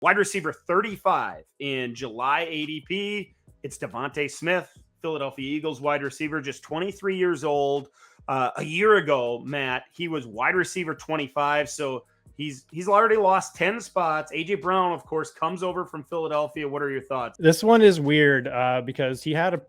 Wide receiver 35 in July ADP. It's DeVonta Smith, Philadelphia Eagles wide receiver, just 23 years old. A year ago, Matt, he was wide receiver 25. So he's already lost 10 spots. A.J. Brown, of course, comes over from Philadelphia. What are your thoughts? This one is weird because he had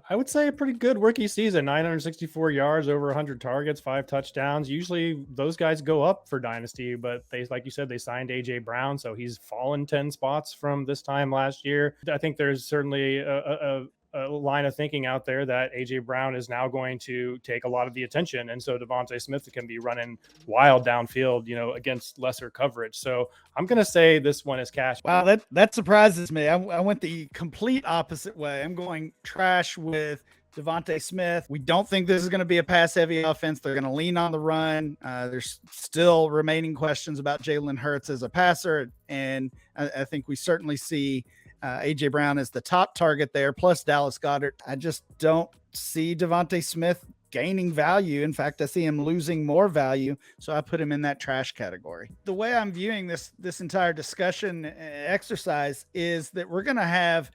I would say a pretty good rookie season, 964 yards, over 100 targets, 5 touchdowns. Usually those guys go up for Dynasty, but they, like you said, they signed A.J. Brown, so he's fallen 10 spots from this time last year. I think there's certainly a line of thinking out there that A.J. Brown is now going to take a lot of the attention, and so DeVonta Smith can be running wild downfield, against lesser coverage. So I'm going to say this one is cash. Wow, that surprises me. I went the complete opposite way. I'm going trash with DeVonta Smith. We don't think this is going to be a pass-heavy offense. They're going to lean on the run. There's still remaining questions about Jalen Hurts as a passer, and I think we certainly see A.J. Brown is the top target there, plus Dallas Goedert. I just don't see DeVonta Smith gaining value. In fact, I see him losing more value, so I put him in that trash category. The way I'm viewing this entire discussion exercise is that we're going to have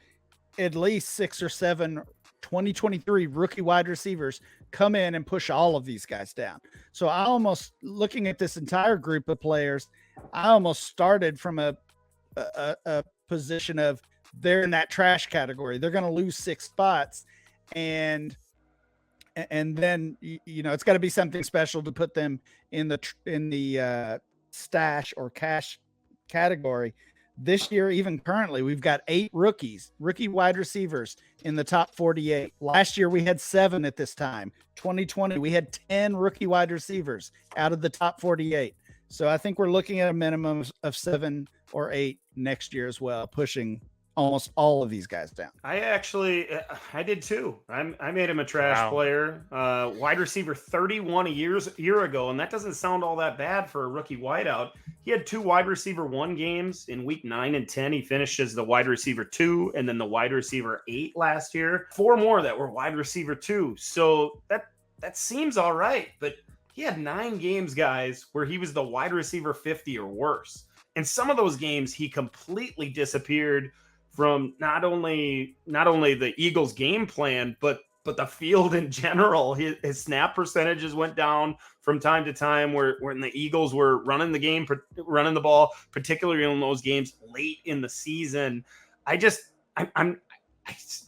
at least 6 or 7 2023 rookie wide receivers come in and push all of these guys down. So I almost, looking at this entire group of players, I almost started from a position of they're in that trash category. They're going to lose 6 spots. And then, it's got to be something special to put them in the stash or cash category. This year, even currently, we've got 8 rookie wide receivers in the top 48. Last year, we had 7 at this time. 2020, we had 10 rookie wide receivers out of the top 48. So I think we're looking at a minimum of 7 or 8 next year as well, pushing almost all of these guys down. I did too. I made him a trash player. Wide receiver 31 a year ago, and that doesn't sound all that bad for a rookie wideout. He had 2 wide receiver 1 games in week 9 and 10. He finished as the wide receiver 2 and then the wide receiver 8 last year. 4 more that were wide receiver 2. So that seems all right, but he had 9 games, guys, where he was the wide receiver 50 or worse. And some of those games he completely disappeared from not only the Eagles game plan, but the field in general. His snap percentages went down from time to time when the Eagles were running the ball, particularly in those games late in the season. I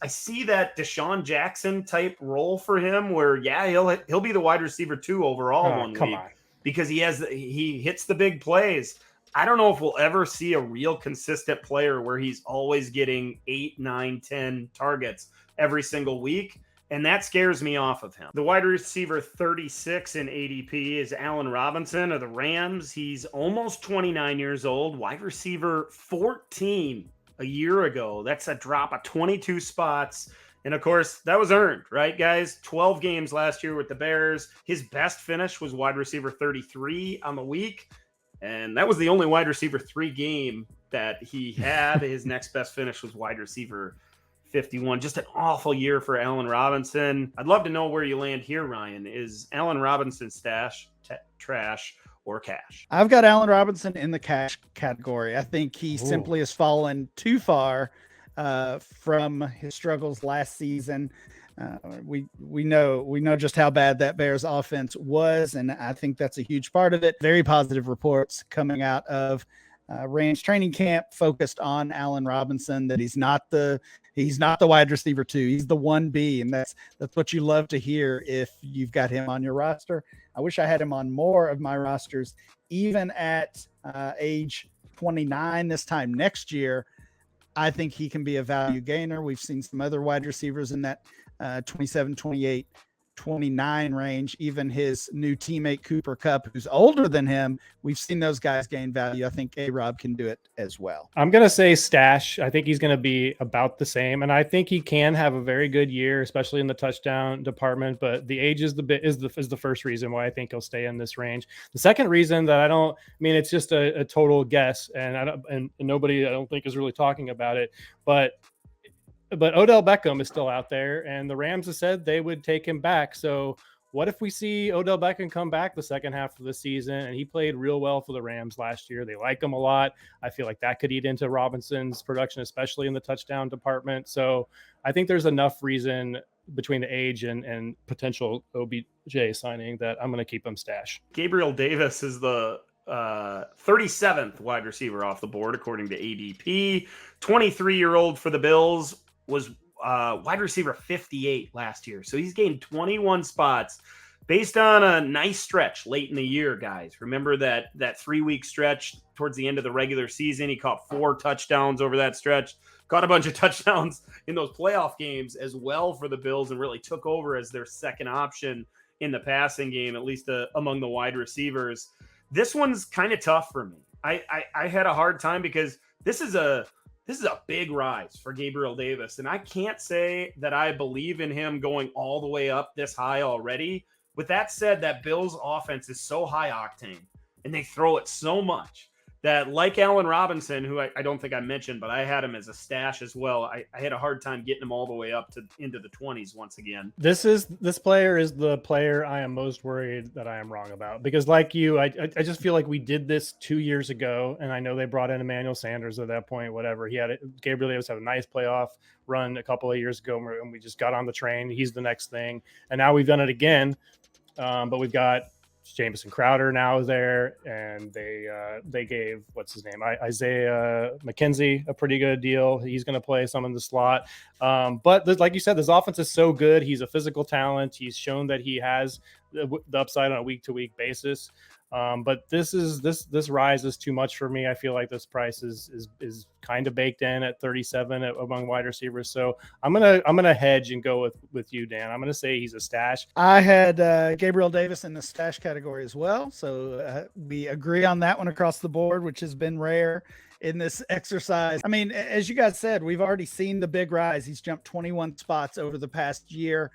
see that Deshaun Jackson type role for him where, he'll be the wide receiver 2 overall one week because he hits the big plays. I don't know if we'll ever see a real consistent player where he's always getting 8, 9, 10 targets every single week. And that scares me off of him. The wide receiver 36 in ADP is Allen Robinson of the Rams. He's almost 29 years old. Wide receiver 14 a year ago. That's a drop of 22 spots. And of course, that was earned, right, guys? 12 games last year with the Bears. His best finish was wide receiver 33 on the week. And that was the only wide receiver 3 game that he had. His next best finish was wide receiver 51. Just an awful year for Allen Robinson. I'd love to know where you land here, Ryan. Is Allen Robinson stash trash or cash? I've got Allen Robinson in the cash category. I think he simply has fallen too far from his struggles last season. We know just how bad that Bears offense was, and I think that's a huge part of it. Very positive reports coming out of Rams training camp focused on Allen Robinson, that he's not the wide receiver 2. He's the 1B, and that's what you love to hear if you've got him on your roster. I wish I had him on more of my rosters, even at age 29 this time next year. I think he can be a value gainer. We've seen some other wide receivers in that 27, 28, 29 range. Even his new teammate Cooper Kupp, who's older than him, we've seen those guys gain value. I think A-Rob can do it as well. I'm going to say stash. I think he's going to be about the same, and I think he can have a very good year, especially in the touchdown department, but the age is the first reason why I think he'll stay in this range. The second reason that it's just a total guess, and nobody I don't think is really talking about it, but Odell Beckham is still out there, and the Rams have said they would take him back. So what if we see Odell Beckham come back the second half of the season, and he played real well for the Rams last year? They like him a lot. I feel like that could eat into Robinson's production, especially in the touchdown department. So I think there's enough reason between the age and potential OBJ signing that I'm going to keep him stash. Gabriel Davis is the 37th wide receiver off the board, according to ADP. 23-year-old for the Bills, was wide receiver 58 last year. So he's gained 21 spots based on a nice stretch late in the year, guys. Remember that 3-week stretch towards the end of the regular season? He caught 4 touchdowns over that stretch, caught a bunch of touchdowns in those playoff games as well for the Bills, and really took over as their second option in the passing game, at least among the wide receivers. This one's kind of tough for me. I had a hard time because this is a big rise for Gabriel Davis, and I can't say that I believe in him going all the way up this high already. With that said, that Bills offense is so high octane, and they throw it so much that, like Allen Robinson, who I don't think I mentioned, but I had him as a stash as well. I had a hard time getting him all the way up to into the 20s once again. This player is the player I am most worried that I am wrong about, because like you, I just feel like we did this 2 years ago, and I know they brought in Emmanuel Sanders at that point, whatever. Gabriel Davis had a nice playoff run a couple of years ago, and we just got on the train. He's the next thing. And now we've done it again, but we've got Jamison Crowder now there, and they gave, what's his name, Isaiah McKenzie, a pretty good deal. He's going to play some in the slot, but like you said, this offense is so good. He's a physical talent. He's shown that he has the upside on a week-to-week basis. But this rise is too much for me. I feel like this price is kind of baked in at 37 among wide receivers. So I'm gonna hedge and go with you, Dan. I'm gonna say he's a stash. I had Gabriel Davis in the stash category as well. So we agree on that one across the board, which has been rare in this exercise. I mean, as you guys said, we've already seen the big rise. He's jumped 21 spots over the past year.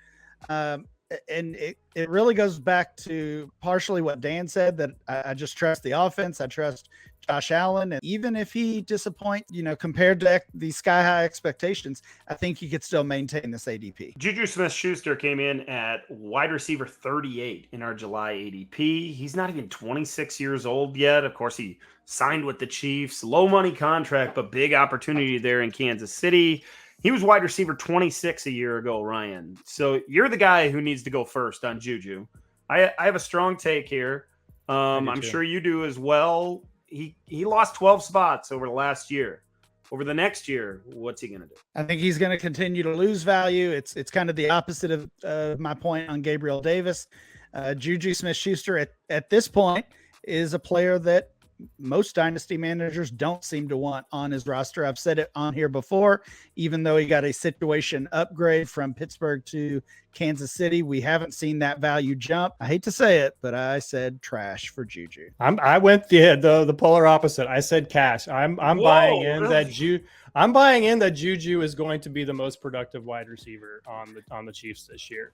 And it really goes back to partially what Dan said, that I just trust the offense. I trust Josh Allen. And even if he disappoints, compared to the sky high expectations, I think he could still maintain this ADP. Juju Smith-Schuster came in at wide receiver 38 in our July ADP. He's not even 26 years old yet. Of course, he signed with the Chiefs. Low money contract, but big opportunity there in Kansas City. He was wide receiver 26 a year ago, Ryan. So you're the guy who needs to go first on Juju. I have a strong take here. I'm sure you do as well. He lost 12 spots over the last year. Over the next year, what's he going to do? I think he's going to continue to lose value. It's kind of the opposite of my point on Gabriel Davis. Juju Smith-Schuster at this point is a player that most dynasty managers don't seem to want on his roster. I've said it on here before, even though he got a situation upgrade from Pittsburgh to Kansas City, we haven't seen that value jump. I hate to say it, but I said trash for Juju. I went the polar opposite. I said cash. I'm buying in really? I'm buying in that Juju is going to be the most productive wide receiver on the Chiefs this year.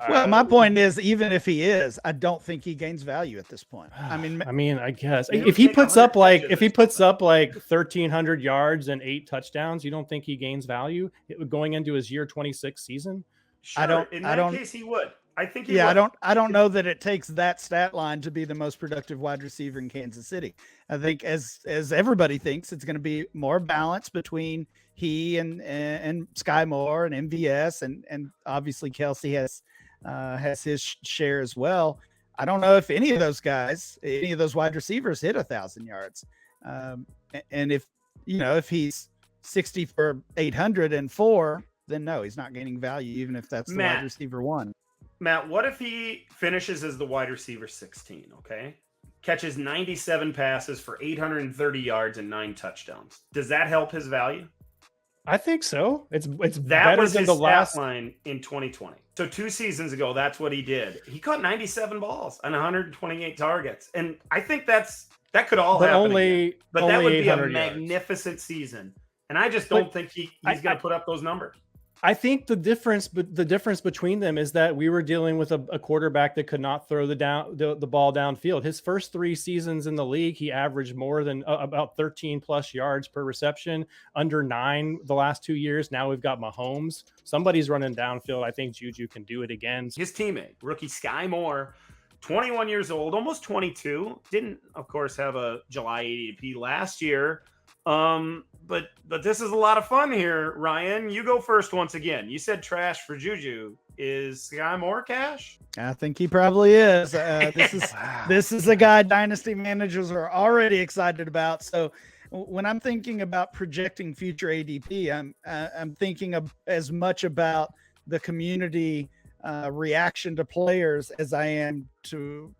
Well, my point is, even if he is, I don't think he gains value at this point. I mean, I guess if he puts up like 1,300 yards and 8 touchdowns, you don't think he gains value going into his year 26 season? Sure. In that case, he would. I think he would. I don't know that it takes that stat line to be the most productive wide receiver in Kansas City. I think as everybody thinks, it's going to be more balance between he and Skyy Moore and MVS, and obviously Kelsey has his share as well. I don't know if any of those wide receivers hit 1,000 yards. And if he's 60 for 804, then no, he's not gaining value, even if that's the wide receiver 1. Matt, what if he finishes as the wide receiver 16, okay? Catches 97 passes for 830 yards and 9 touchdowns. Does that help his value? I think so. It's that better was than his the last line in 2020. So 2 seasons ago, that's what he did. He caught 97 balls on 128 targets. And I think that could all happen again. But that would be a magnificent season. And I just don't think he's going to put up those numbers. I think the difference between them is that we were dealing with a quarterback that could not throw the ball downfield. His first 3 seasons in the league, he averaged more than about 13 plus yards per reception, under 9 the last 2 years. Now we've got Mahomes. Somebody's running downfield. I think Juju can do it again. His teammate, rookie Skyy Moore, 21 years old, almost 22. Didn't, of course, have a July ADP last year. But this is a lot of fun here, Ryan. You go first once again. You said trash for Juju. Is Skyy Moore cash? I think he probably is. This is a guy dynasty managers are already excited about. So when I'm thinking about projecting future ADP, I'm thinking of as much about the community reaction to players as I am to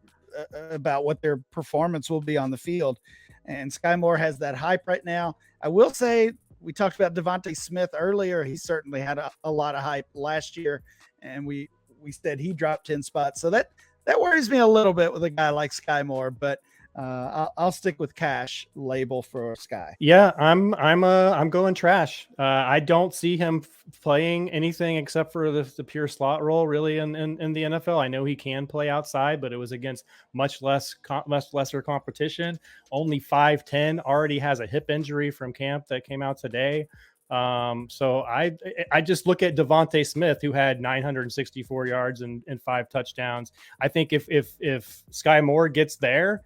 about what their performance will be on the field. And Skyy Moore has that hype right now. I will say, we talked about DeVonta Smith earlier. He certainly had a lot of hype last year, and we said he dropped 10 spots. So that worries me a little bit with a guy like Skyy Moore, but I'll stick with cash label for Skyy. Yeah, I'm going trash. I don't see him playing anything except for the pure slot role really in the NFL. I know he can play outside, but it was against much lesser competition. Only 5'10", already has a hip injury from camp that came out today. So I just look at DeVonta Smith, who had 964 yards and 5 touchdowns. I think if Skyy Moore gets there,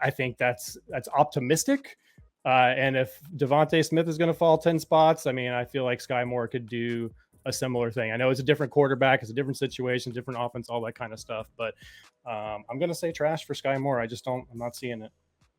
I think that's optimistic. And if DeVonta Smith is going to fall 10 spots, I mean, I feel like Skyy Moore could do a similar thing. I know it's a different quarterback, it's a different situation, different offense, all that kind of stuff. But I'm going to say trash for Skyy Moore. I'm not seeing it.